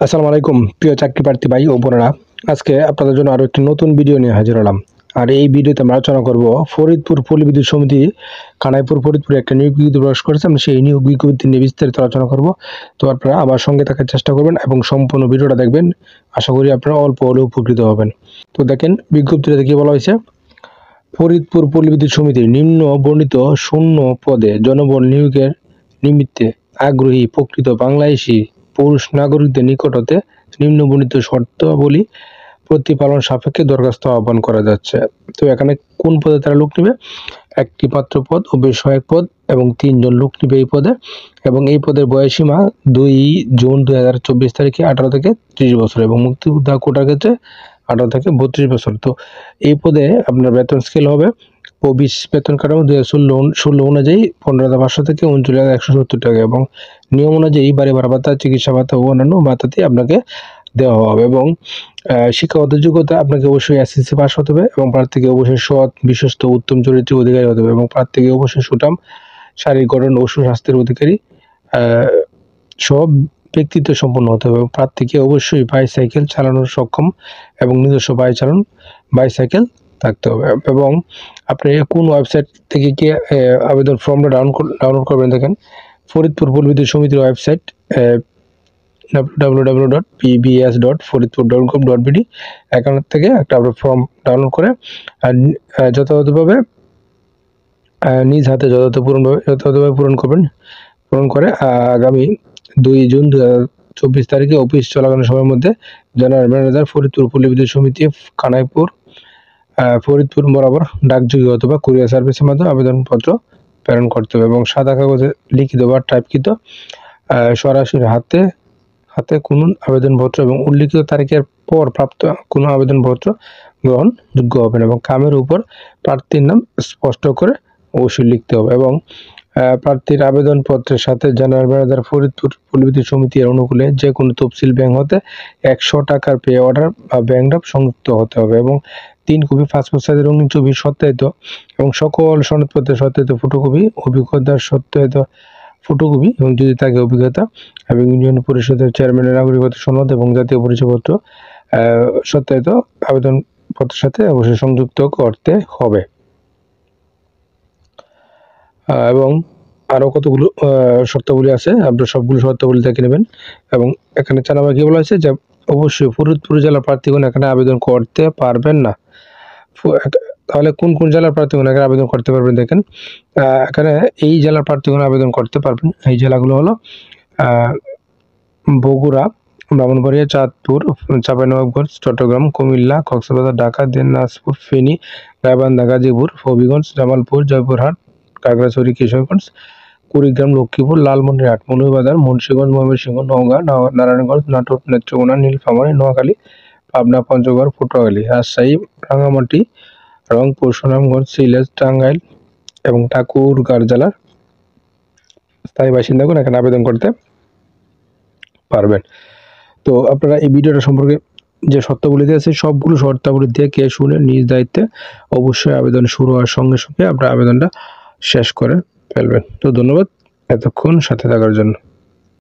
আসসালামু আলাইকুম প্রিয় চাকরি প্রার্থী ভাই ও বোনেরা। আজকে আপনাদের জন্য আরো একটি নতুন ভিডিও নিয়ে হাজির হলাম। আর এই ভিডিওতে আমরা আলোচনা করব ফরিদপুর পল্লী বিদ্যুৎ সমিতি কানাইপুর ফরিদপুরে একটা নিয়োগ বিজ্ঞপ্তি প্রকাশ করেছে। আমরা সেই নিয়োগ বিজ্ঞপ্তি নিয়ে বিস্তারিত আলোচনা করব। তো আপনারা আমার সঙ্গে থাকার চেষ্টা করবেন এবং সম্পূর্ণ ভিডিওটা দেখবেন। আশা করি আপনারা অল্প হলেও উপকৃত হবেন। তো দেখেন বিজ্ঞপ্তিটাতে কি বলা হয়েছে। ফরিদপুর পল্লী বিদ্যুৎ সমিতির নিম্ন বর্ণিত শূন্য পদে জনবল নিয়োগের নিমিত্তে আগ্রহী প্রকৃত বাংলাদেশি পুরুষ নাগরিকদের নিকট হতে নিম্নবর্ণিত শর্তাবলী প্রতিপালন সাপেক্ষে দরখাস্ত আহ্বান করা যাচ্ছে। তো এখানে কোন পদে তারা লোক নেবে? একটি মাত্র পদ ও সহায়ক পদ এবং 3 জন লোক নেবে এই পদে। এবং এই পদের বয়সীমা 2 জুন 2024 তারিখে 18 থেকে 30 বছর এবং মুক্তিযোদ্ধা কোটার ক্ষেত্রে 18 থেকে 32 বছর। তো এই পদে আপনার বেতন স্কেল হবে প্রবিশ বেতন কাঠামো 2016 অনুযায়ী 15,500 থেকে 39,170 টাকা এবং নিয়ম অনুযায়ী বাড়ি ভাড়া ভাতা, চিকিৎসা ভাতা ও অন্যান্য ভাতাতে আপনাকে দেওয়া হবে। এবং শিক্ষাগত যোগ্যতা আপনাকে অবশ্যই এসএসসি পাস হতে হবে এবং প্রার্থীকে অবশ্যই সৎ, বিশ্বস্ত, উত্তম চরিত্রের অধিকারী হতে হবে এবং প্রার্থীকে অবশ্যই সুঠাম শারীরিক গঠন ও সুস্বাস্থ্যের অধিকারী সব ব্যক্তিত্ব সম্পন্ন হতে হবে এবং প্রার্থীকে অবশ্যই বাইসাইকেল চালানোর সক্ষম এবং নিজস্ব বাইসাইকেল থাকতে হবে। এবং আপনি কোন ওয়েবসাইট থেকে কি আবেদন ফর্মটা ডাউনলোড করবেন? দেখেন ফরিদপুর পল্লী বিদ্যুৎ সমিতির ওয়েবসাইট www.pbs.foridpur.gov.bd এখান থেকে একটা আপনার ফর্ম ডাউনলোড করে যথাযথভাবে নিজ হাতে যথাযথভাবে পূরণ করে আগামী 2 জুন 2024 তারিখে অফিস চলাকালীন সময়ের মধ্যে জেনারেল ম্যানেজার ফরিদপুর পল্লী বিদ্যুৎ সমিতি কানাইপুর ফরিদপুর বরাবর ডাকযোগে অথবা কুরিয়ার সার্ভিসের মাধ্যমে আবেদনপত্র প্রেরণ করতে হবে এবং সাদা কাগজে লিখিত বা টাইপকৃত সরাসরি হাতে কোনো আবেদনপত্র এবং উল্লিখিত তারিখের পর প্রাপ্ত কোনো আবেদনপত্র গ্রহণযোগ্য হবে না এবং কামের উপর প্রার্থীর নাম স্পষ্ট করে অবশ্যই লিখতে হবে এবং প্রার্থীর আবেদনপত্রের সাথে জেনারেল ম্যানেজার ফরিদপুর পল্লী বিদ্যুৎ সমিতির অনুকূলে যে কোনো তফসিল ব্যাংক হতে 100 টাকার পে অর্ডার বা ব্যাংক ড্রাফট সংযুক্ত হতে হবে এবং 3 কপি পাসপোর্ট সাইজের রঙিন ছবি সত্যায়িত এবং সকল সনদপত্রের সত্যায়িত ফটোকপি, অভিজ্ঞতার সত্যায়িত ফটোকপি এবং যদি থাকে অভিজ্ঞতা এবং ইউনিয়ন পরিষদের চেয়ারম্যানের নাগরিকত্ব সনদ এবং জাতীয় পরিচয়পত্র সত্যায়িত আবেদনপত্রের সাথে অবশ্যই সংযুক্ত করতে হবে। এবং আরও কতগুলো শর্তাবলী আছে, আপনারা সবগুলো শর্তাবলী দেখে নেবেন। এবং এখানে 4 নম্বরে কি বলা হয়েছে যে অবশ্যই ফরিদপুর জেলার প্রার্থীগণ এখানে আবেদন করতে পারবেন না। তাহলে কোন কোন জেলার প্রার্থীগণ এখানে আবেদন করতে পারবেন? দেখেন এখানে এই জেলার প্রার্থীগণ আবেদন করতে পারবেন। এই জেলাগুলো হলো বগুড়া, ব্রাহ্মণবাড়িয়া, চাঁদপুর, চাঁপাইনবাবগঞ্জ, চট্টগ্রাম, কুমিল্লা, কক্সবাজার, ঢাকা, দিনাজপুর, ফেনী, গাইবান্ধা, গাজীপুর, হবিগঞ্জ, জামালপুর, জয়পুরহাট, খাগড়াছড়ি, কিশোরগঞ্জ, কুড়িগ্রাম, লক্ষ্মীপুর, লালমনিরহাট, মৌলভীবাজার, মুন্সিগঞ্জ, ময়মনসিংহ, নওগাঁ, নারায়ণগঞ্জ, নাটোর, নেত্রকোনা, নীলফামারী, নোয়াখালী, পাবনা, পঞ্চগড়, পটুয়াখালী, রাজশাহী, রাঙ্গামাটি, রংপুর, সুনামগঞ্জ, সিলেট, টাঙ্গাইল এবং ঠাকুরগাঁও জেলার স্থায়ী বাসিন্দাগণ এখানে আবেদন করতে পারবেন। তো আপনারা এই ভিডিওটা সম্পর্কে যে শর্তাবলী আছে সবগুলো শর্তাবলী দেখে শুনে নিজ দায়িত্বে অবশ্যই আবেদন শুরু হওয়ার সঙ্গে সঙ্গে আপনার আবেদনটা শেষ করে ফেলবেন। তো ধন্যবাদ এতক্ষণ সাথে থাকার জন্য।